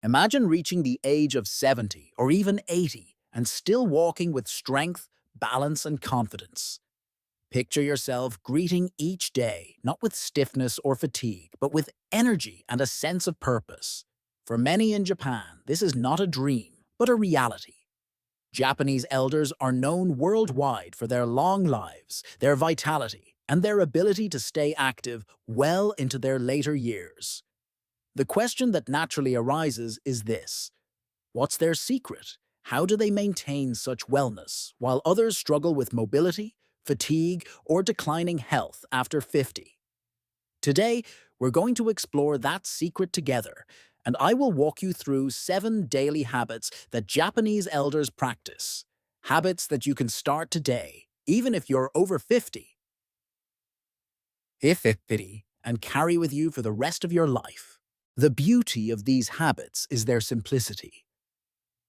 Imagine reaching the age of 70 or even 80 and still walking with strength, balance, and confidence. Picture yourself greeting each day, not with stiffness or fatigue, but with energy and a sense of purpose. For many in Japan, this is not a dream, but a reality. Japanese elders are known worldwide for their long lives, their vitality, and their ability to stay active well into their later years. The question that naturally arises is this: what's their secret? How do they maintain such wellness while others struggle with mobility, fatigue, or declining health after 50? Today, we're going to explore that secret together, and I will walk you through 7 daily habits that Japanese elders practice. Habits that you can start today, even if you're over 50, and carry with you for the rest of your life. The beauty of these habits is their simplicity.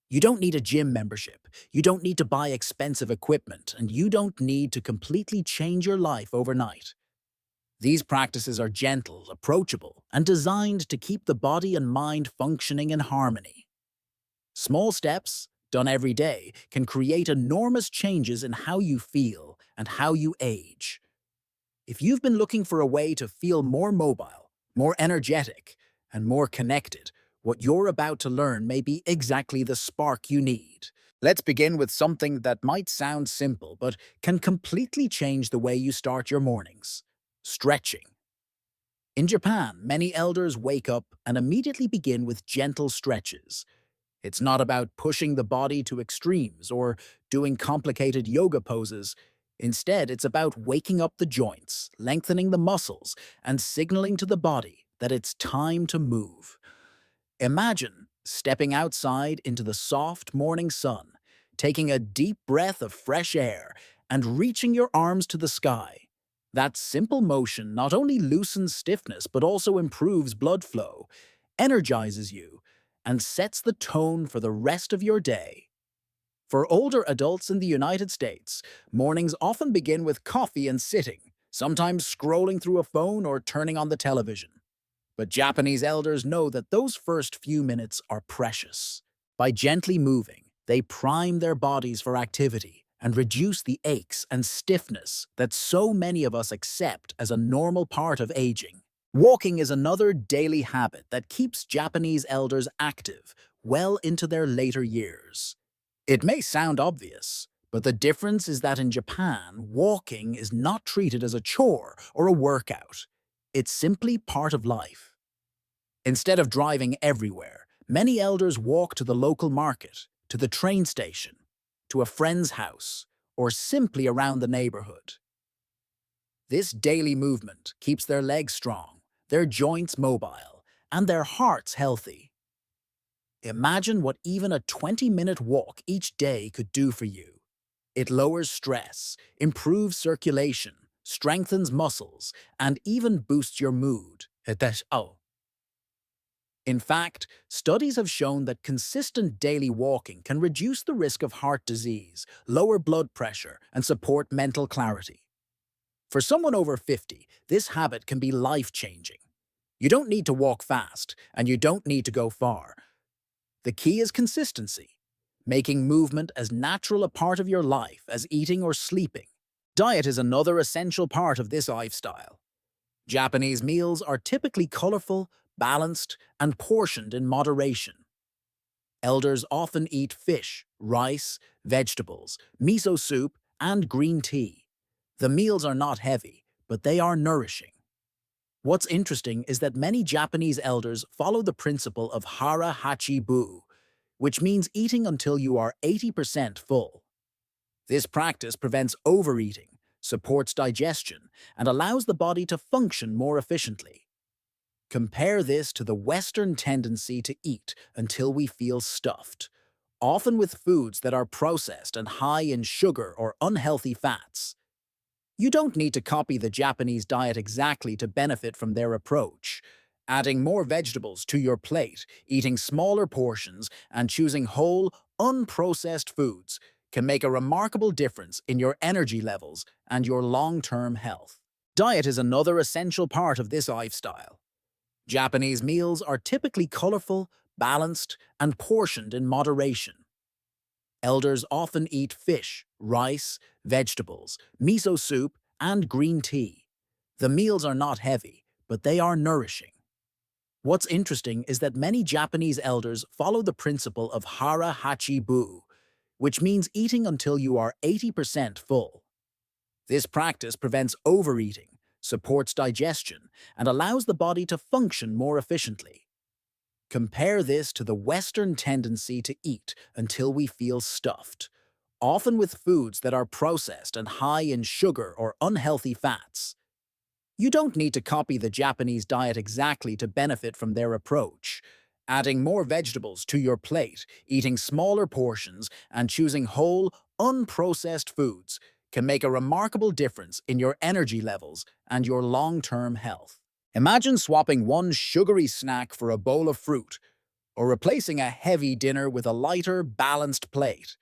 You don't need a gym membership, you don't need to buy expensive equipment, and you don't need to completely change your life overnight. These practices are gentle, approachable, and designed to keep the body and mind functioning in harmony. Small steps, done every day, can create enormous changes in how you feel and how you age. If you've been looking for a way to feel more mobile, more energetic, and more connected, what you're about to learn may be exactly the spark you need. Let's begin with something that might sound simple, but can completely change the way you start your mornings: stretching. In Japan, many elders wake up and immediately begin with gentle stretches. It's not about pushing the body to extremes or doing complicated yoga poses. Instead, it's about waking up the joints, lengthening the muscles, and signaling to the body that it's time to move. Imagine stepping outside into the soft morning sun, taking a deep breath of fresh air, and reaching your arms to the sky. That simple motion not only loosens stiffness but also improves blood flow, energizes you, and sets the tone for the rest of your day. For older adults in the United States, mornings often begin with coffee and sitting, sometimes scrolling through a phone or turning on the television. But Japanese elders know that those first few minutes are precious. By gently moving, they prime their bodies for activity and reduce the aches and stiffness that so many of us accept as a normal part of aging. Walking is another daily habit that keeps Japanese elders active well into their later years. It may sound obvious, but the difference is that in Japan, walking is not treated as a chore or a workout. It's simply part of life. Instead of driving everywhere, many elders walk to the local market, to the train station, to a friend's house, or simply around the neighborhood. This daily movement keeps their legs strong, their joints mobile, and their hearts healthy. Imagine what even a 20-minute walk each day could do for you. It lowers stress, improves circulation, strengthens muscles, and even boosts your mood. In fact, studies have shown that consistent daily walking can reduce the risk of heart disease, lower blood pressure, and support mental clarity. For someone over 50, this habit can be life-changing. You don't need to walk fast, and you don't need to go far. The key is consistency, making movement as natural a part of your life as eating or sleeping. Diet is another essential part of this lifestyle. Japanese meals are typically colorful, balanced, and portioned in moderation. Elders often eat fish, rice, vegetables, miso soup, and green tea. The meals are not heavy, but they are nourishing. What's interesting is that many Japanese elders follow the principle of hara hachi bu, which means eating until you are 80% full. This practice prevents overeating, supports digestion, and allows the body to function more efficiently. Compare this to the Western tendency to eat until we feel stuffed, often with foods that are processed and high in sugar or unhealthy fats. You don't need to copy the Japanese diet exactly to benefit from their approach. Adding more vegetables to your plate, eating smaller portions, and choosing whole, unprocessed foods can make a remarkable difference in your energy levels and your long-term health. Diet is another essential part of this lifestyle. Japanese meals are typically colorful, balanced, and portioned in moderation. Elders often eat fish, rice, vegetables, miso soup, and green tea. The meals are not heavy, but they are nourishing. What's interesting is that many Japanese elders follow the principle of hara hachi bu, which means eating until you are 80% full. This practice prevents overeating, supports digestion, and allows the body to function more efficiently. Compare this to the Western tendency to eat until we feel stuffed, often with foods that are processed and high in sugar or unhealthy fats. You don't need to copy the Japanese diet exactly to benefit from their approach. Adding more vegetables to your plate, eating smaller portions, and choosing whole, unprocessed foods can make a remarkable difference in your energy levels and your long-term health. Imagine swapping one sugary snack for a bowl of fruit, or replacing a heavy dinner with a lighter, balanced plate.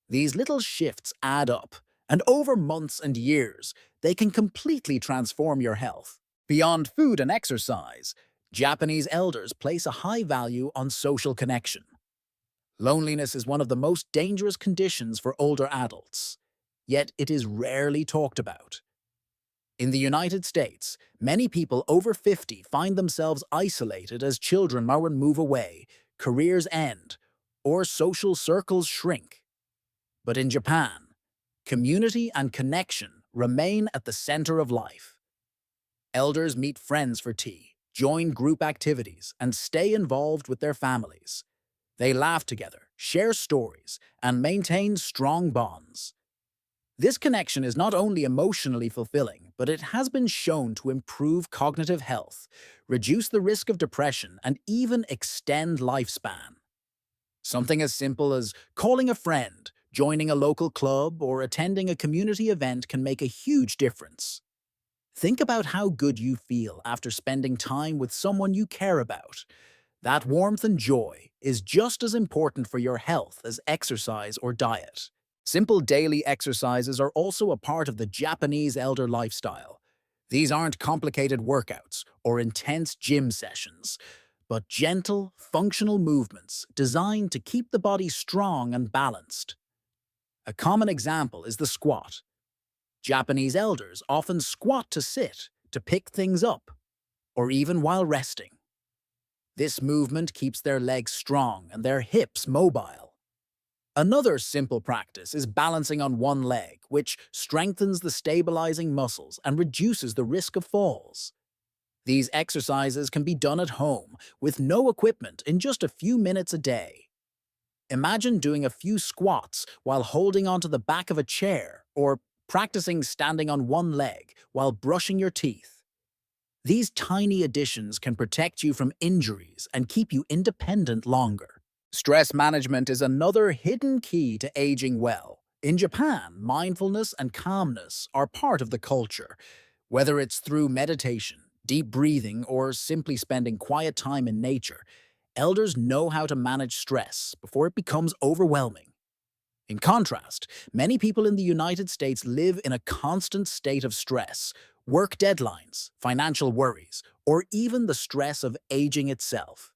These little shifts add up, and over months and years, they can completely transform your health. Beyond food and exercise, Japanese elders place a high value on social connection. Loneliness is one of the most dangerous conditions for older adults, yet it is rarely talked about. In the United States, many people over 50 find themselves isolated as children move away, careers end, or social circles shrink. But in Japan, community and connection remain at the center of life. Elders meet friends for tea, join group activities, and stay involved with their families. They laugh together, share stories, and maintain strong bonds. This connection is not only emotionally fulfilling, but it has been shown to improve cognitive health, reduce the risk of depression, and even extend lifespan. Something as simple as calling a friend, joining a local club, or attending a community event can make a huge difference. Think about how good you feel after spending time with someone you care about. That warmth and joy is just as important for your health as exercise or diet. Simple daily exercises are also a part of the Japanese elder lifestyle. These aren't complicated workouts or intense gym sessions, but gentle, functional movements designed to keep the body strong and balanced. A common example is the squat. Japanese elders often squat to sit, to pick things up, or even while resting. This movement keeps their legs strong and their hips mobile. Another simple practice is balancing on one leg, which strengthens the stabilizing muscles and reduces the risk of falls. These exercises can be done at home with no equipment in just a few minutes a day. Imagine doing a few squats while holding onto the back of a chair or practicing standing on one leg while brushing your teeth. These tiny additions can protect you from injuries and keep you independent longer. Stress management is another hidden key to aging well. In Japan, mindfulness and calmness are part of the culture. Whether it's through meditation, deep breathing, or simply spending quiet time in nature, elders know how to manage stress before it becomes overwhelming. In contrast, many people in the United States live in a constant state of stress, work deadlines, financial worries, or even the stress of aging itself.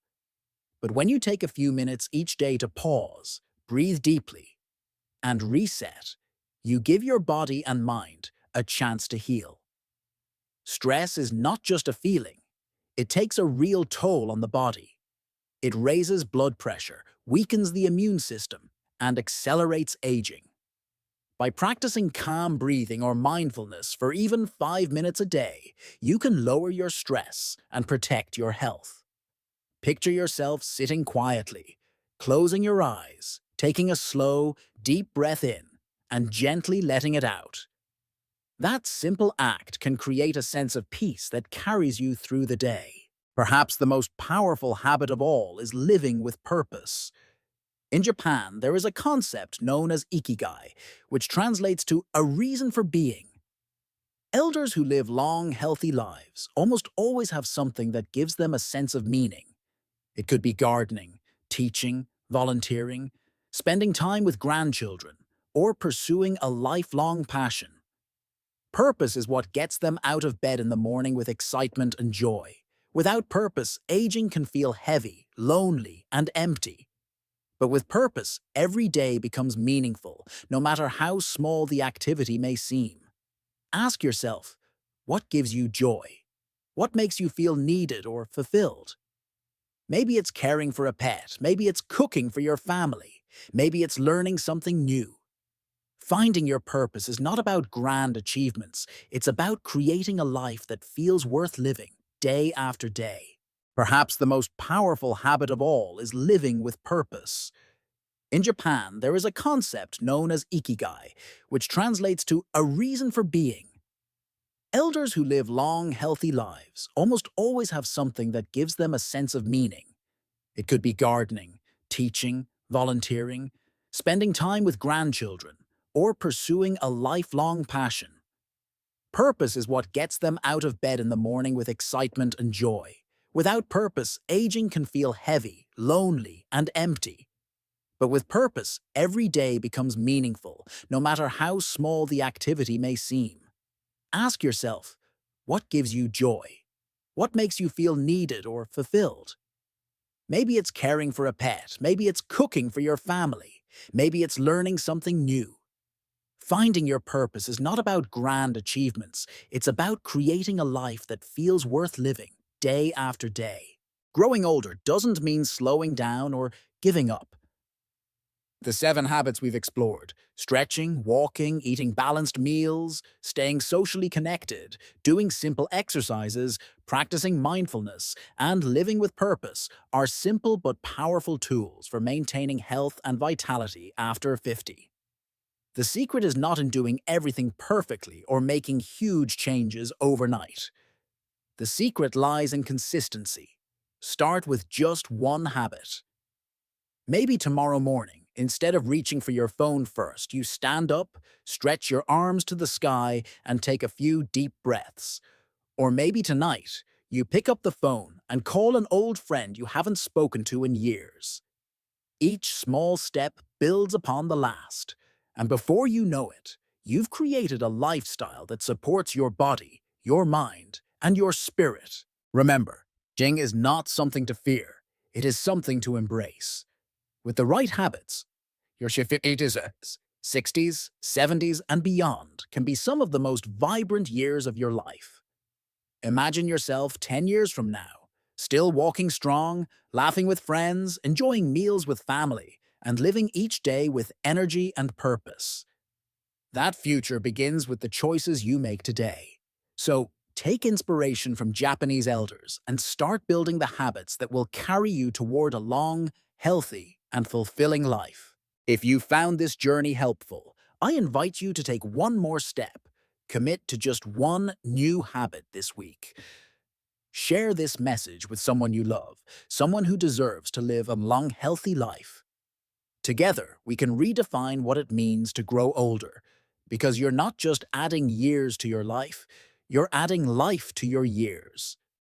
But when you take a few minutes each day to pause, breathe deeply, and reset, you give your body and mind a chance to heal. Stress is not just a feeling. It takes a real toll on the body. It raises blood pressure, weakens the immune system, and accelerates aging. By practicing calm breathing or mindfulness for even 5 minutes a day, you can lower your stress and protect your health. Picture yourself sitting quietly, closing your eyes, taking a slow, deep breath in, and gently letting it out. That simple act can create a sense of peace that carries you through the day. Perhaps the most powerful habit of all is living with purpose. In Japan, there is a concept known as Ikigai, which translates to a reason for being. Elders who live long, healthy lives almost always have something that gives them a sense of meaning. It could be gardening, teaching, volunteering, spending time with grandchildren, or pursuing a lifelong passion. Purpose is what gets them out of bed in the morning with excitement and joy, Without purpose, aging can feel heavy, lonely, and empty. But with purpose, every day becomes meaningful, no matter how small the activity may seem. Ask yourself, what gives you joy? What makes you feel needed or fulfilled? Maybe it's caring for a pet, maybe it's cooking for your family, maybe it's learning something new. Finding your purpose is not about grand achievements, it's about creating a life that feels worth living, day after day. Perhaps the most powerful habit of all is living with purpose. In Japan, there is a concept known as Ikigai, which translates to a reason for being. Elders who live long, healthy lives almost always have something that gives them a sense of meaning. It could be gardening, teaching, volunteering, spending time with grandchildren, or pursuing a lifelong passion. Purpose is what gets them out of bed in the morning with excitement and joy. Without purpose, aging can feel heavy, lonely, and empty. But with purpose, every day becomes meaningful, no matter how small the activity may seem. Ask yourself, what gives you joy? What makes you feel needed or fulfilled? Maybe it's caring for a pet, maybe it's cooking for your family, maybe it's learning something new. Finding your purpose is not about grand achievements, it's about creating a life that feels worth living, day after day. Growing older doesn't mean slowing down or giving up. The 7 habits we've explored: stretching, walking, eating balanced meals, staying socially connected, doing simple exercises, practicing mindfulness, and living with purpose are simple but powerful tools for maintaining health and vitality after 50. The secret is not in doing everything perfectly or making huge changes overnight. The secret lies in consistency. Start with just one habit. Maybe tomorrow morning, instead of reaching for your phone first, you stand up, stretch your arms to the sky, and take a few deep breaths. Or maybe tonight, you pick up the phone and call an old friend you haven't spoken to in years. Each small step builds upon the last, and before you know it, you've created a lifestyle that supports your body, your mind, and your spirit. Remember, aging is not something to fear, it is something to embrace. With the right habits, your 50s, 60s, 70s, and beyond can be some of the most vibrant years of your life. Imagine yourself 10 years from now, still walking strong, laughing with friends, enjoying meals with family, and living each day with energy and purpose. That future begins with the choices you make today. So, take inspiration from Japanese elders and start building the habits that will carry you toward a long, healthy, and fulfilling life. If you found this journey helpful, I invite you to take one more step. Commit to just one new habit this week. Share this message with someone you love, someone who deserves to live a long, healthy life. Together, we can redefine what it means to grow older, because you're not just adding years to your life, you're adding life to your years.